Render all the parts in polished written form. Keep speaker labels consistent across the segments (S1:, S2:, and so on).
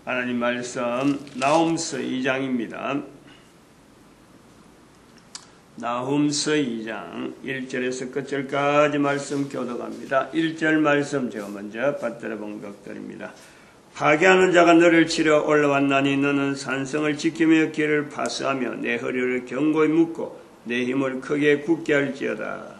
S1: 하나님 말씀 나훔서 2장입니다. 나훔서 2장 1절에서 끝절까지 말씀 교독합니다. 1절 말씀 제가 먼저 받들어 봉독드립니다. 파괴하는 자가 너를 치러 올라왔나니 너는 산성을 지키며 길을 파수하며 내 허리를 견고히 묶고 내 힘을 크게 굳게 할지어다.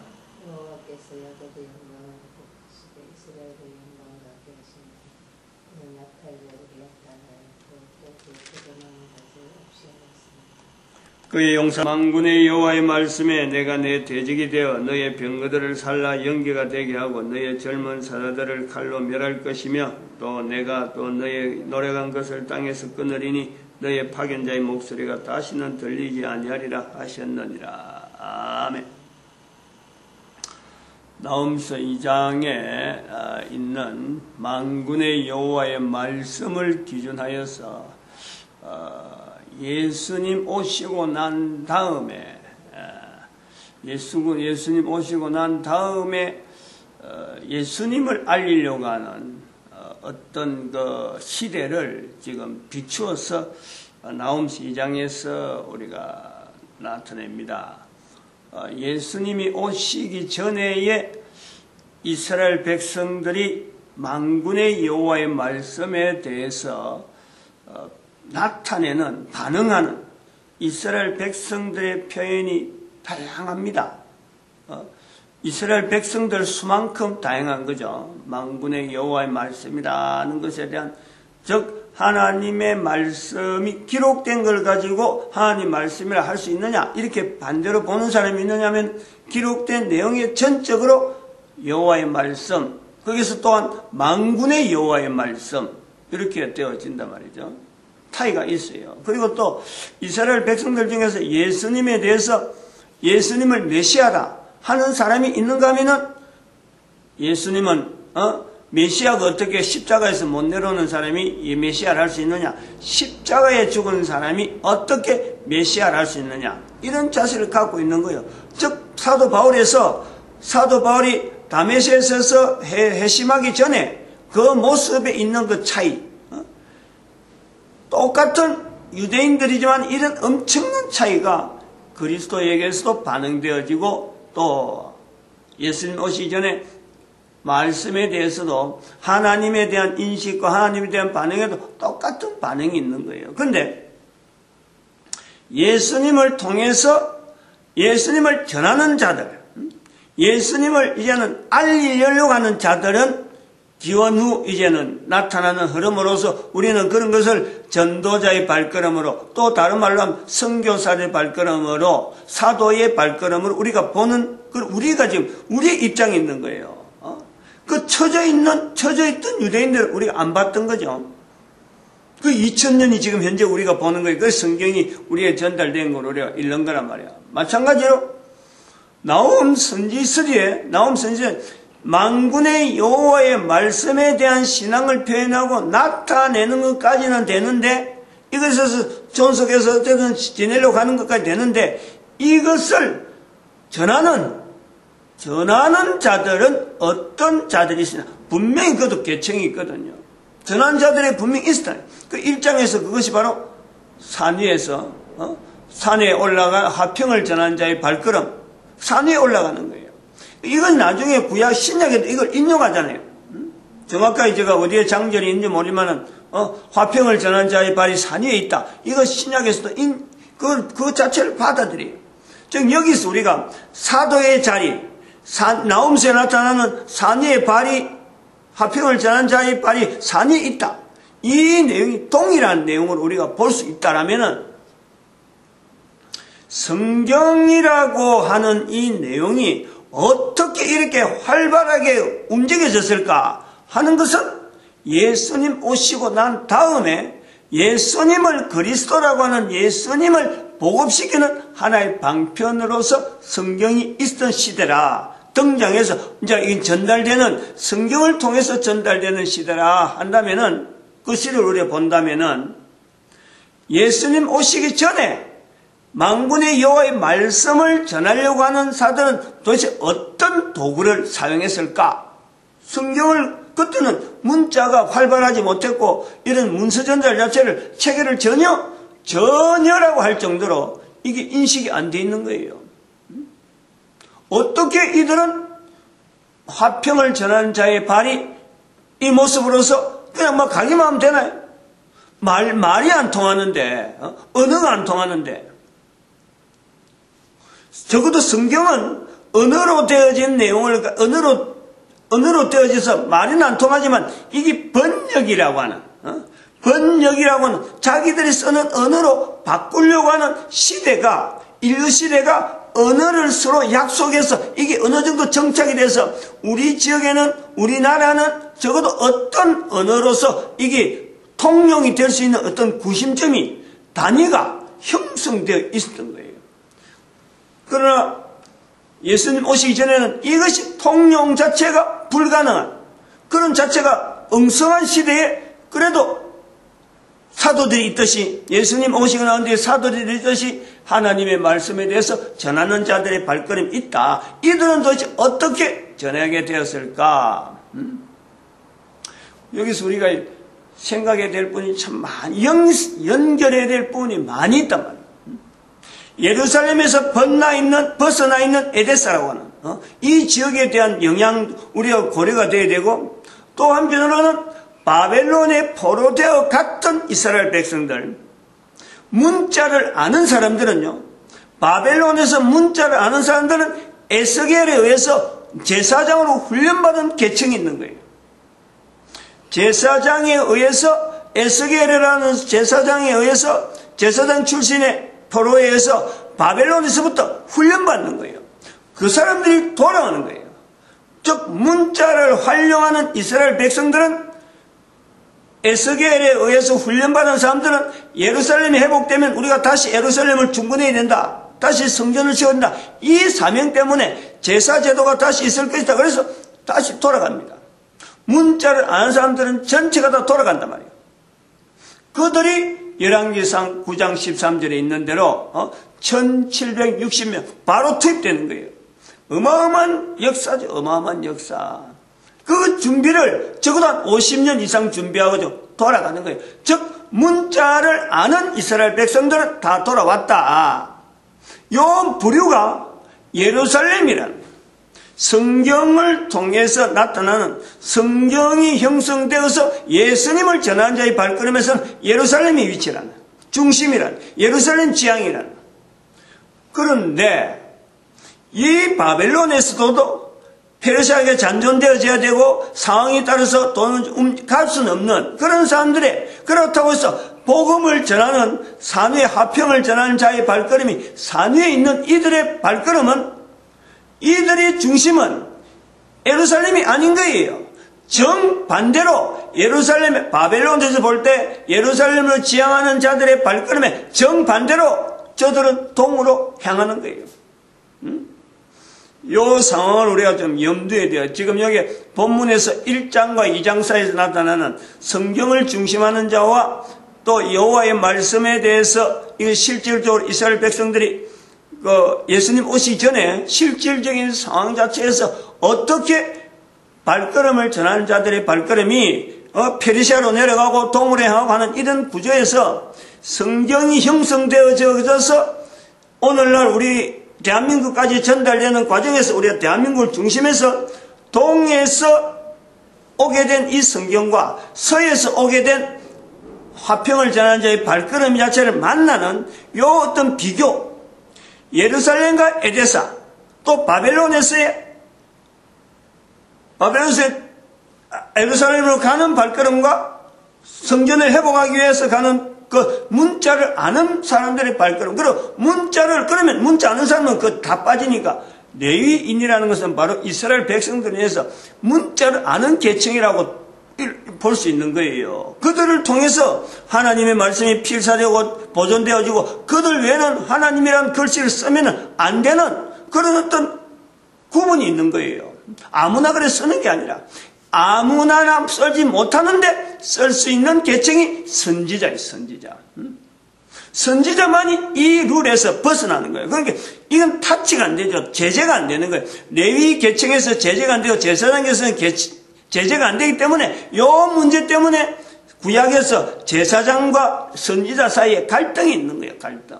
S1: 그의 용사 만군의 여호와의 말씀에 내가 내 대적이 되어 너의 병거들을 살라 연기가 되게 하고 너의 젊은 사자들을 칼로 멸할 것이며 또 내가 또 너의 노래간 것을 땅에서 끊으리니 너의 파견자의 목소리가 다시는 들리지 아니하리라 하셨느니라. 아멘. 나훔서 2장에 있는 만군의 여호와의 말씀을 기준하여서 예수님 오시고 난 다음에 예수님 오시고 난 다음에 예수님을 알리려고 하는 어떤 그 시대를 지금 비추어서 나훔서 2장에서 우리가 나타냅니다. 예수님이 오시기 전에의 이스라엘 백성들이 만군의 여호와의 말씀에 대해서 나타내는, 반응하는 이스라엘 백성들의 표현이 다양합니다. 이스라엘 백성들 수만큼 다양한 거죠. 만군의 여호와의 말씀이라는 것에 대한, 즉 하나님의 말씀이 기록된 걸 가지고 하나님 말씀이라 할 수 있느냐, 이렇게 반대로 보는 사람이 있느냐면 기록된 내용에 전적으로 여호와의 말씀, 거기서 또한 만군의 여호와의 말씀, 이렇게 되어진단 말이죠. 차이가 있어요. 그리고 또 이스라엘 백성들 중에서 예수님에 대해서 예수님을 메시아다 하는 사람이 있는가 하면은 예수님은 메시아가 어떻게 십자가에서 못 내려오는 사람이 메시아를 할 수 있느냐, 십자가에 죽은 사람이 어떻게 메시아를 할 수 있느냐, 이런 자세를 갖고 있는 거예요. 즉 사도 바울이 다메섹에 서서 회심하기 전에 그 모습에 있는 그 차이, 똑같은 유대인들이지만 이런 엄청난 차이가 그리스도에게서도 반응되어지고 또 예수님 오시기 전에 말씀에 대해서도 하나님에 대한 인식과 하나님에 대한 반응에도 똑같은 반응이 있는 거예요. 그런데 예수님을 통해서 예수님을 전하는 자들, 예수님을 이제는 알리려고 하는 자들은 기원 후 이제는 나타나는 흐름으로서 우리는 그런 것을 전도자의 발걸음으로, 또 다른 말로 하면 선교사의 발걸음으로, 사도의 발걸음으로 우리가 보는, 우리가 지금 우리의 입장에 있는 거예요. 그 처져있던 유대인들을 우리가 안 봤던 거죠. 그 2000년이 지금 현재 우리가 보는 거예요. 그 성경이 우리에 전달된 걸 우리가 읽는 거란 말이야. 마찬가지로 나훔 선지서에 만군의 여호와의 말씀에 대한 신앙을 표현하고 나타내는 것까지는 되는데, 이것에서 존속해서 어쨌든 지내려고 하는 것까지 되는데, 이것을 전하는 자들은 어떤 자들이 있으냐, 분명히 그것도 계층이 있거든요. 전하는 자들이 분명히 있었다. 그 1장에서 그것이 바로 산 위에서 산에 올라가 화평을 전하는 자의 발걸음, 산 위에 올라가는 거예요. 이건 나중에 구약 신약에도 이걸 인용하잖아요. 정확하게 제가 어디에 장절이 있는지 모르지만은 화평을 전한 자의 발이 산 위에 있다. 이거 신약에서도 그 자체를 받아들여요. 즉 여기서 우리가 사도의 자리, 나훔서에 나타나는 산 위에 발이, 화평을 전한 자의 발이 산 위에 있다. 이 내용이 동일한 내용을 우리가 볼 수 있다라면은 성경이라고 하는 이 내용이 어떻게 이렇게 활발하게 움직여졌을까 하는 것은 예수님 오시고 난 다음에 예수님을, 그리스도라고 하는 예수님을 보급시키는 하나의 방편으로서 성경이 있던 시대라, 등장해서 이제 전달되는, 성경을 통해서 전달되는 시대라 한다면은, 그 시대를 우리가 본다면은 예수님 오시기 전에 만군의 여호와의 말씀을 전하려고 하는 사들은 도대체 어떤 도구를 사용했을까? 성경을 그때는 문자가 활발하지 못했고 이런 문서 전달 자체를 체계를 전혀라고 할 정도로 이게 인식이 안 돼 있는 거예요. 어떻게 이들은 화평을 전하는 자의 발이 이 모습으로서 그냥 막 가기만 하면 되나요? 말이 안 통하는데, 언어가 안 통하는데. 적어도 성경은 언어로 되어진 내용을, 언어로 되어져서 말은 안 통하지만 이게 번역이라고 하는, 번역이라고 하는 자기들이 쓰는 언어로 바꾸려고 하는 시대가, 인류 시대가 언어를 서로 약속해서 이게 어느 정도 정착이 돼서 우리 지역에는, 우리나라는 적어도 어떤 언어로서 이게 통용이 될 수 있는 어떤 구심점이, 단위가 형성되어 있었던 거예요. 그러나 예수님 오시기 전에는 이것이 통용 자체가 불가능한 그런 자체가 엉성한 시대에 그래도 사도들이 있듯이, 예수님 오시고 난 뒤에 사도들이 있듯이 하나님의 말씀에 대해서 전하는 자들의 발걸음이 있다. 이들은 도대체 어떻게 전하게 되었을까? 여기서 우리가 생각해야 될 부분이 참 많이, 연결해야 될 부분이 많이 있단 말이에요. 예루살렘에서 벗어나 있는 에데사라고 하는 이 지역에 대한 영향 우리가 고려가 돼야 되고, 또 한편으로는 바벨론에 포로되어 갔던 이스라엘 백성들, 문자를 아는 사람들은요, 바벨론에서 문자를 아는 사람들은 에스겔에 의해서 제사장으로 훈련받은 계층이 있는 거예요. 제사장에 의해서, 에스겔이라는 제사장에 의해서, 제사장 출신의 포로에 의해서 바벨론에서부터 훈련받는 거예요. 그 사람들이 돌아오는 거예요. 즉 문자를 활용하는 이스라엘 백성들은, 에스겔에 의해서 훈련받은 사람들은 예루살렘이 회복되면 우리가 다시 예루살렘을 중건해야 된다, 다시 성전을 지어야 된다, 이 사명 때문에 제사 제도가 다시 있을 것이다. 그래서 다시 돌아갑니다. 문자를 아는 사람들은 전체가 다 돌아간단 말이에요. 그들이 열왕기상 9장 13절에 있는 대로 1760명 바로 투입되는 거예요. 어마어마한 역사죠. 어마어마한 역사. 그 준비를 적어도 한 50년 이상 준비하고 돌아가는 거예요. 즉 문자를 아는 이스라엘 백성들은 다 돌아왔다. 요 부류가 예루살렘이라는 성경을 통해서 나타나는, 성경이 형성되어서 예수님을 전하는 자의 발걸음에서는 예루살렘이 위치라는, 중심이라는, 예루살렘 지향이라는. 그런데 이 바벨론에서도 페르시아에게 잔존되어져야 되고 상황에 따라서 돈을 갈 수는 없는 그런 사람들의, 그렇다고 해서 복음을 전하는, 산위의 화평을 전하는 자의 발걸음이, 산위에 있는 이들의 발걸음은, 이들의 중심은 예루살렘이 아닌 거예요. 정반대로 예루살렘, 바벨론에서 볼 때 예루살렘을 지향하는 자들의 발걸음에 정반대로 저들은 동으로 향하는 거예요. 이 상황을 우리가 좀 염두에 둬요. 지금 여기 본문에서 1장과 2장 사이에서 나타나는 성경을 중심하는 자와 또 여호와의 말씀에 대해서, 이거 실질적으로 이스라엘 백성들이 예수님 오시기 전에 실질적인 상황 자체에서 어떻게 발걸음을 전하는 자들의 발걸음이 페르시아로 내려가고 동으로 향하고 하는 이런 구조에서 성경이 형성되어져서 오늘날 우리 대한민국까지 전달되는 과정에서, 우리가 대한민국을 중심해서 동에서 오게 된 이 성경과 서에서 오게 된 화평을 전하는 자의 발걸음 자체를 만나는 요 어떤 비교, 예루살렘과 에데사, 또 바벨론에서의 예루살렘으로 가는 발걸음과 성전을 회복하기 위해서 가는 그 문자를 아는 사람들의 발걸음. 그리고 그러면 문자 아는 사람은 그 다 빠지니까 레위인이라는 것은 바로 이스라엘 백성들에 의해서 문자를 아는 계층이라고 볼 수 있는 거예요. 그들을 통해서 하나님의 말씀이 필사되고 보존되어지고, 그들 외에는 하나님이라는 글씨를 쓰면 안 되는 그런 어떤 구분이 있는 거예요. 아무나 그래 쓰는 게 아니라 아무나 쓰지 못하는데 쓸 수 있는 계층이 선지자예요. 선지자만이 이 룰에서 벗어나는 거예요. 그러니까 이건 타치가 안 되죠. 제재가 안 되는 거예요. 레위 계층에서 제재가 안 되고 제사장에서는 제재가 안 되기 때문에 요 문제 때문에 구약에서 제사장과 선지자 사이에 갈등이 있는 거예요. 갈등.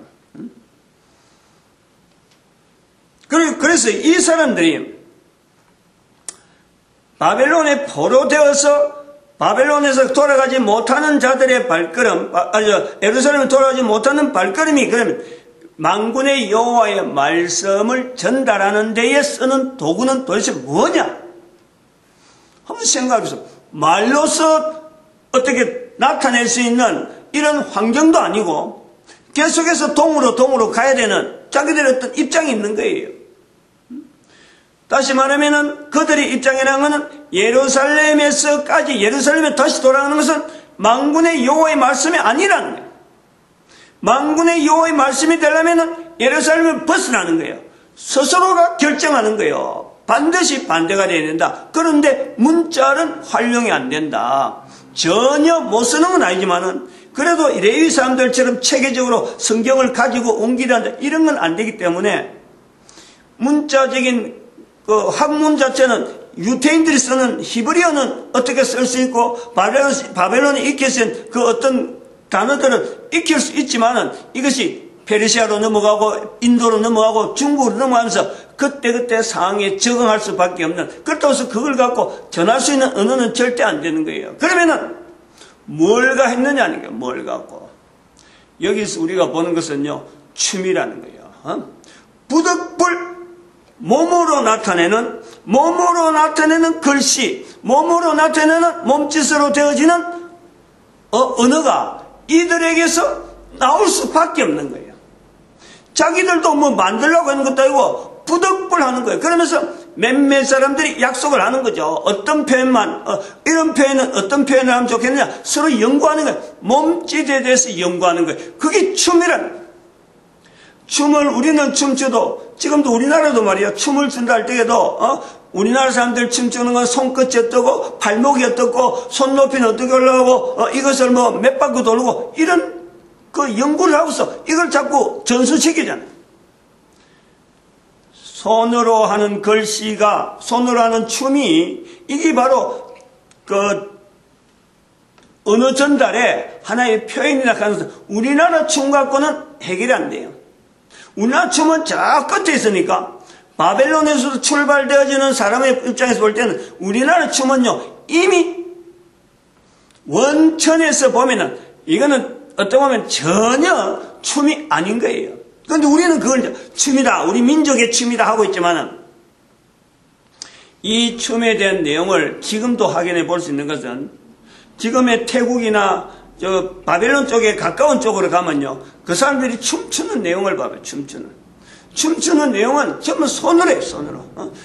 S1: 그래서 이 사람들이 바벨론에 포로되어서 바벨론에서 돌아가지 못하는 자들의 발걸음, 예루살렘에 돌아가지 못하는 발걸음이 그러면 만군의 여호와의 말씀을 전달하는 데에 쓰는 도구는 도대체 뭐냐? 한번 생각해보세요. 말로서 어떻게 나타낼 수 있는 이런 환경도 아니고 계속해서 동으로 가야 되는 자기들의 어떤 입장이 있는 거예요. 다시 말하면은 그들의 입장이라는 것은 예루살렘에 다시 돌아가는 것은 만군의 여호와의 말씀이 아니라는 거예요. 만군의 여호와의 말씀이 되려면은 예루살렘을 벗어나는 거예요. 스스로가 결정하는 거예요. 반드시 반대가 되어야 된다. 그런데 문자는 활용이 안 된다. 전혀 못 쓰는 건 아니지만은 그래도 레위 사람들처럼 체계적으로 성경을 가지고 옮기란다 이런 건 안 되기 때문에 문자적인 그 학문 자체는 유대인들이 쓰는 히브리어는 어떻게 쓸 수 있고 바벨론에 익혀 쓴 그 어떤 단어들은 익힐 수 있지만은 이것이 페르시아로 넘어가고 인도로 넘어가고 중국으로 넘어가면서 그때 상황에 적응할 수밖에 없는, 그렇다고 해서 그걸 갖고 전할 수 있는 언어는 절대 안 되는 거예요. 그러면은 뭘 했느냐는 거예요. 뭘 갖고. 여기서 우리가 보는 것은요, 춤이라는 거예요. 부득불 몸으로 나타내는 글씨, 몸으로 나타내는 몸짓으로 되어지는 언어가 이들에게서 나올 수밖에 없는 거예요. 자기들도 뭐 만들려고 하는 것도 아니고 부득불 하는 거예요. 그러면서 몇몇 사람들이 약속을 하는 거죠. 어떤 표현만, 이런 표현은 어떤 표현을 하면 좋겠느냐, 서로 연구하는 거예요. 몸짓에 대해서 연구하는 거예요. 그게 춤이라는 거예요. 춤을 우리는 춤춰도, 지금도 우리나라도 말이야, 춤을 춘다 할 때에도 우리나라 사람들 춤추는 건 손끝이 어떻고 발목이 어떻고 손 높이는 어떻게 올라가고 이것을 뭐 몇 바퀴 돌고 이런 그 연구를 하고서 이걸 자꾸 전수시키잖아요. 손으로 하는 글씨가, 손으로 하는 춤이 이게 바로 그 언어 전달의 하나의 표현이라 하면서 우리나라 춤 갖고는 해결이 안 돼요. 우리나라 춤은 저 끝에 있으니까 바벨론에서 출발되어지는 사람의 입장에서 볼 때는 우리나라 춤은요 이미 원천에서 보면은 이거는 어떻게 보면 전혀 춤이 아닌 거예요. 그런데 우리는 그걸 춤이다, 우리 민족의 춤이다 하고 있지만은 이 춤에 대한 내용을 지금도 확인해 볼 수 있는 것은 지금의 태국이나 저 바벨론 쪽에 가까운 쪽으로 가면요, 그 사람들이 춤추는 내용을 봐요. 춤추는 내용은 전부 손으로 해요.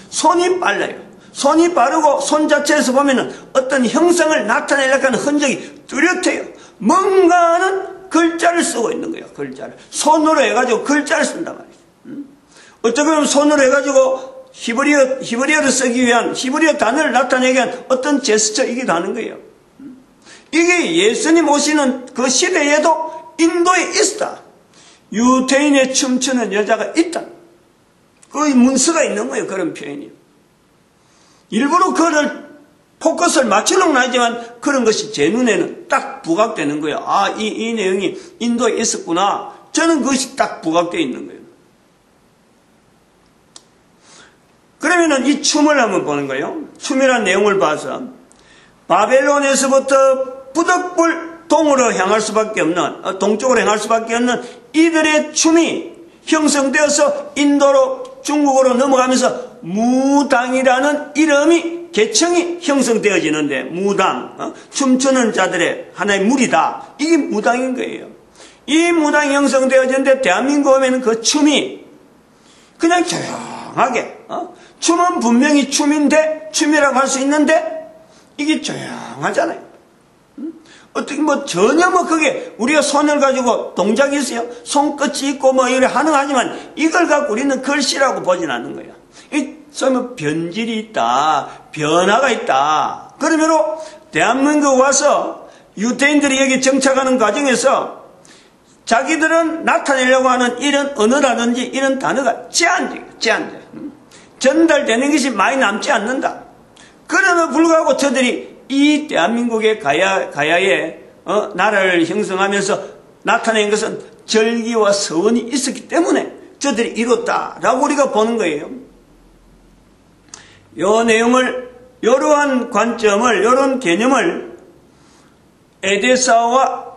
S1: 손이 빨라요. 손이 빠르고 손 자체에서 보면은 어떤 형상을 나타내려고 하는 흔적이 뚜렷해요. 뭔가는 글자를 쓰고 있는 거예요. 글자를 손으로 해가지고 글자를 쓴단 말이에요. 어떻게 보면 손으로 해가지고 히브리어를 쓰기 위한, 히브리어 단어를 나타내기 위한 어떤 제스처이기도 하는 거예요. 이게 예수님 오시는 그 시대에도 인도에 있다. 유대인의 춤추는 여자가 있다. 그 문서가 있는 거예요. 그런 표현이. 일부러 그를 포커스를 맞추려고는 하지만 그런 것이 제 눈에는 딱 부각되는 거예요. 아, 이 내용이 인도에 있었구나. 저는 그것이 딱 부각되어 있는 거예요. 그러면은 이 춤을 한번 보는 거예요. 춤이라는 내용을 봐서 바벨론에서부터 부득불 동쪽으로 향할 수밖에 없는 이들의 춤이 형성되어서 인도로 중국으로 넘어가면서 무당이라는 계층이 형성되어지는데, 무당, 춤추는 자들의 하나의 무리다. 이게 무당인 거예요. 이 무당이 형성되어지는데 대한민국 오면은 그 춤이 그냥 조용하게, 춤은 분명히 춤이라고 할 수 있는데 이게 조용하잖아요. 어떻게 전혀 그게 우리가 손을 가지고 동작이 있어요. 손끝이 있고 이래 하지만 이걸 갖고 우리는 글씨라고 보진 않는 거예요. 소위 변질이 있다, 변화가 있다. 그러므로 대한민국 와서 유대인들이 여기 정착하는 과정에서 자기들은 나타내려고 하는 이런 언어라든지 이런 단어가 제한돼요. 전달되는 것이 많이 남지 않는다. 그럼에도 불구하고 저들이 이 대한민국의 가야에 나라를 형성하면서 나타낸 것은 절기와 서원이 있었기 때문에 저들이 이뤘다라고 우리가 보는 거예요. 요 내용을, 요러한 관점을, 요런 개념을 에데사와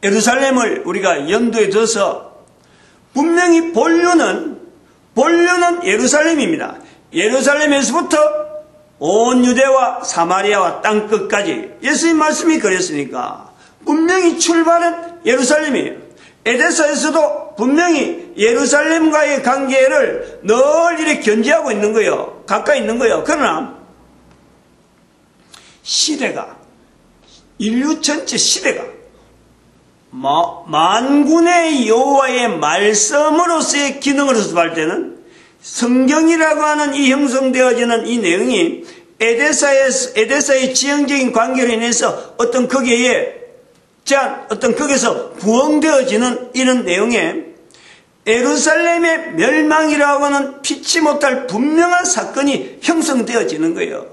S1: 예루살렘을 우리가 염두에 둬서 분명히 본류는 예루살렘입니다. 예루살렘에서부터 온 유대와 사마리아와 땅끝까지 예수님 말씀이 그랬으니까 분명히 출발은 예루살렘이에요. 에데사에서도 분명히 예루살렘과의 관계를 늘 이렇게 견지하고 있는 거예요. 가까이 있는 거예요. 그러나 시대가, 인류 전체 시대가 만군의 여호와의 말씀으로서의 기능으로서 볼 때는 성경이라고 하는 이 형성되어지는 이 내용이 에데사의 지형적인 관계로 인해서 어떤 거기에서 부흥되어지는 이런 내용에 예루살렘의 멸망이라고 하는 피치 못할 분명한 사건이 형성되어지는 거예요.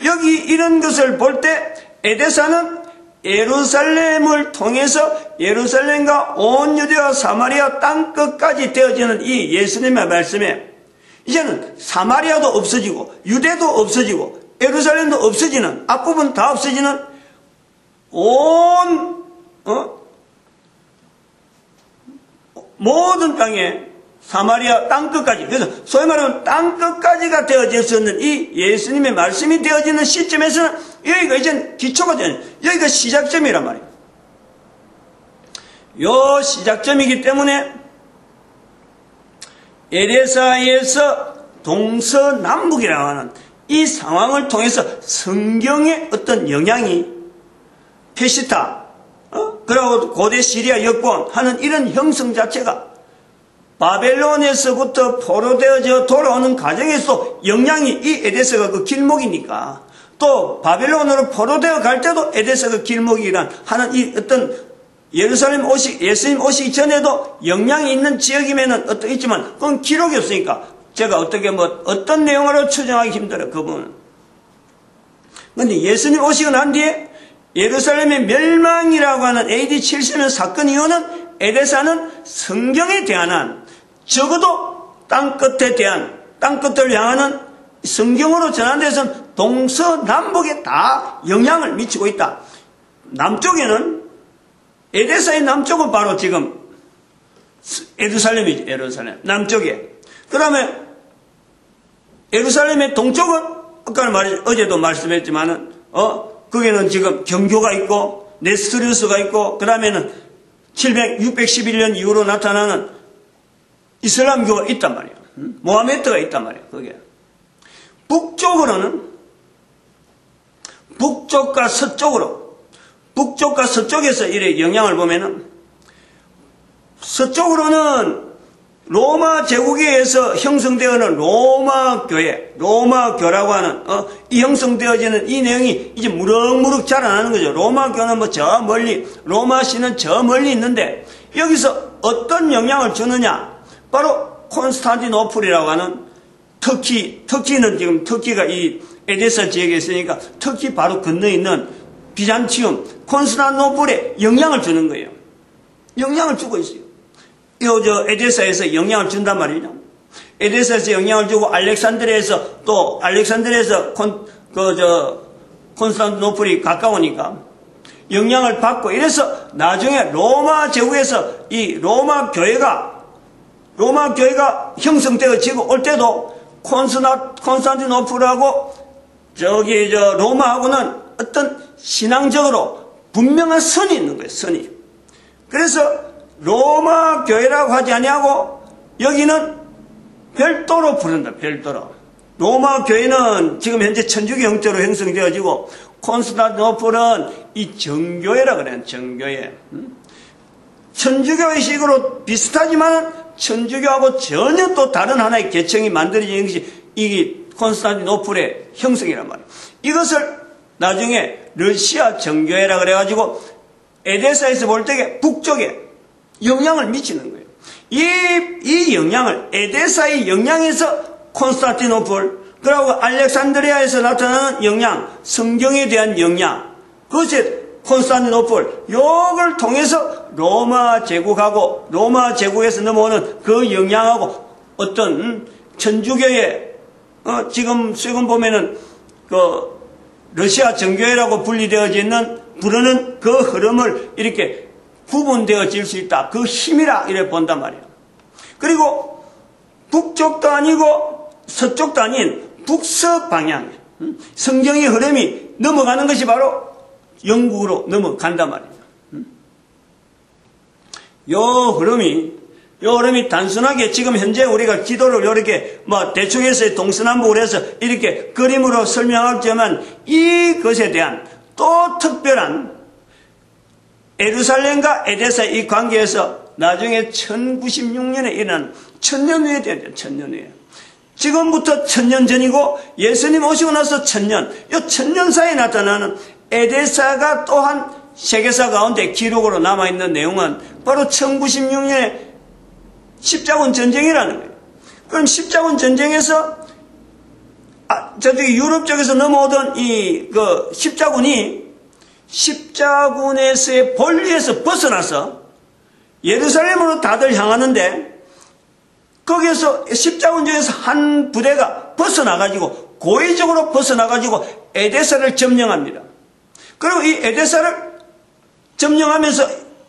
S1: 여기 이런 것을 볼 때 에데사는 예루살렘을 통해서 예루살렘과 온 유대와 사마리아 땅끝까지 되어지는 이 예수님의 말씀에 이제는 사마리아도 없어지고 유대도 없어지고 예루살렘도 없어지는, 앞부분 다 없어지는 모든 땅에 사마리아 땅끝까지, 그래서 소위 말하면 땅끝까지가 되어졌었는 이 예수님의 말씀이 되어지는 시점에서는 여기가 이제 기초가 되는, 여기가 시작점이란 말이에요. 요 시작점이기 때문에 에데사에서 동서남북이라고 하는 이 상황을 통해서 성경의 어떤 영향이 페시타, 그리고 고대 시리아 여권 하는 이런 형성 자체가 바벨론에서부터 포로되어져 돌아오는 과정에서 영향이 이 에데사가 그 길목이니까 또 바벨론으로 포로되어 갈 때도 에데사가 길목이란 하는 이 어떤 예루살렘 예수님 오시기 전에도 영향이 있는 지역이면은 있지만 그건 기록이 없으니까 제가 어떤 내용으로 추정하기 힘들어요. 그 부분은. 그런데 예수님 오시고 난 뒤에 예루살렘의 멸망이라고 하는 AD 70년 사건 이후는 에데사는 성경에 대한 적어도 땅끝을 향하는 성경으로 전환돼서 동서남북에 다 영향을 미치고 있다. 남쪽에는 에데사의 남쪽은 바로 지금 예루살렘이죠. 예루살렘 남쪽에. 그 다음에 예루살렘의 동쪽은 어제도 말씀했지만은 거기는 지금 경교가 있고 네스토리우스가 있고 그 다음에는 611년 이후로 나타나는 이슬람교가 있단 말이에요. 모하메드가 있단 말이에요. 거기에. 북쪽으로는 북쪽과 서쪽에서 이렇게 영향을 보면은 서쪽으로는 로마 제국에 의해서 형성되어는 로마교라고 하는 이 형성되어지는 이 내용이 이제 무럭무럭 자라나는 거죠. 로마교는 저 멀리, 로마시는 저 멀리 있는데 여기서 어떤 영향을 주느냐? 바로 콘스탄티노플이라고 하는 터키는 지금 터키가 이 에데사 지역에 있으니까 터키 바로 건너에 있는 비잔티움, 콘스탄티노플에 영향을 주는 거예요. 영향을 주고 있어요. 에데사에서 영향을 준단 말이죠. 에데사에서 영향을 주고 알렉산드리아에서 콘스탄티노플이 가까우니까 영향을 받고 이래서 나중에 로마 제국에서 이 로마 교회가 형성되어지고 올 때도 콘스탄티노플하고 로마하고는 어떤 신앙적으로 분명한 선이 있는 거예요. 선이. 그래서 로마 교회라고 하지 아니하고 여기는 별도로 부른다. 별도로. 로마 교회는 지금 현재 천주교 형태로 형성되어지고 콘스탄티노플은 이 정교회라 그래요. 정교회. 천주교의식으로 비슷하지만 천주교하고 전혀 또 다른 하나의 계층이 만들어지는 것이 이 콘스탄티노플의 형성이란 말이에요. 이것을 나중에 러시아 정교회라 그래가지고 에데사에서 볼 때 북쪽에 영향을 미치는 거예요. 이 영향을 에데사의 영향에서 콘스탄티노플 그리고 알렉산드리아에서 나타나는 영향, 성경에 대한 영향, 그것이 콘스탄티노플, 요걸 통해서 로마 제국하고 로마 제국에서 넘어오는 그 영향하고 어떤 천주교의 지금 최근 보면은 그 러시아 정교회라고 분리되어져 있는 부르는 그 흐름을 이렇게 구분되어질 수 있다. 그 힘이라 이래 본단 말이에요. 그리고 북쪽도 아니고 서쪽도 아닌 북서 방향, 성경의 흐름이 넘어가는 것이 바로 영국으로 넘어간단 말이에요. 요 흐름이 단순하게 지금 현재 우리가 기도를 이렇게 대충 해서 동서남북으로 해서 이렇게 그림으로 설명하지만 이것에 대한 또 특별한 예루살렘과 에데사의 이 관계에서 나중에 1096년에 일어난 천년 후에 돼야 돼요. 천년 후에. 지금부터 천년 전이고 예수님 오시고 나서 천년, 이 천년 사이에 나타나는 에데사가 또한 세계사 가운데 기록으로 남아있는 내용은 바로 1096년에 십자군 전쟁이라는 거예요. 그럼 십자군 전쟁에서 저쪽에 유럽 쪽에서 넘어오던 그 십자군에서의 본리에서 벗어나서 예루살렘으로 다들 향하는데 거기에서 십자군전에서 한 부대가 벗어나가지고 고의적으로 벗어나가지고 에데사를 점령합니다. 그리고 이 에데사를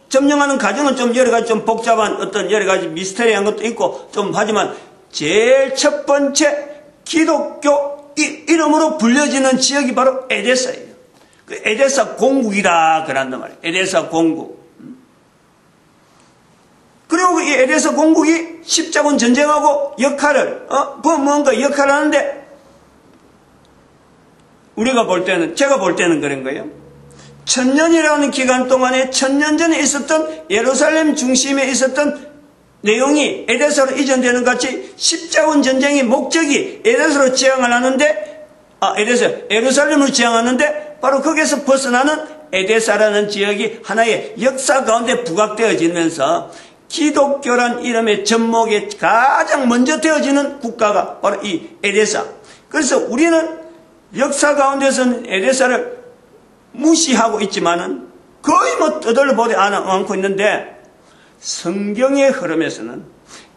S1: 점령하는 과정은 좀 여러 가지 좀 복잡한 어떤 여러 가지 미스터리한 것도 있고 좀 하지만 제일 첫 번째 기독교 이름으로 불려지는 지역이 바로 에데사예요. 그 에데사 공국이라 그런단 말이에요. 에데사 공국. 그리고 이 에데사 공국이 십자군 전쟁하고 역할을 뭔가 역할을 하는데 제가 볼 때는 그런 거예요. 천년이라는 기간 동안에 천년 전에 있었던 예루살렘 중심에 있었던 내용이 에데사로 이전되는 같이 십자군 전쟁의 목적이 에데사로 지향을 하는데 예루살렘으로 지향하는데 바로 거기에서 벗어나는 에데사라는 지역이 하나의 역사 가운데 부각되어지면서 기독교란 이름의 접목에 가장 먼저 되어지는 국가가 바로 이 에데사. 그래서 우리는 역사 가운데서는 에데사를 무시하고 있지만은 거의 떠들어보지 않고 있는데 성경의 흐름에서는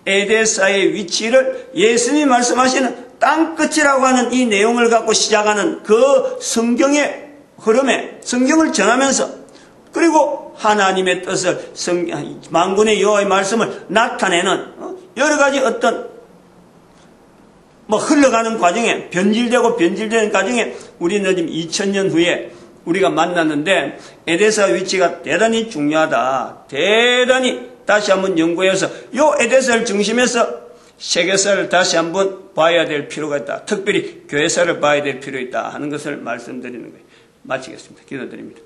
S1: 에데사의 위치를 예수님이 말씀하시는 땅끝이라고 하는 이 내용을 갖고 시작하는 그 성경의 흐름에 성경을 전하면서 그리고 하나님의 뜻을 만군의 여호와의 말씀을 나타내는 여러 가지 어떤 흘러가는 과정에 변질되는 과정에 우리는 지금 2000년 후에 우리가 만났는데 에데사 위치가 대단히 중요하다. 대단히 다시 한번 연구해서 이 에데사를 중심해서 세계사를 다시 한번 봐야 될 필요가 있다. 특별히 교회사를 봐야 될 필요가 있다 하는 것을 말씀드리는 거예요. 마치겠습니다. 기도드립니다.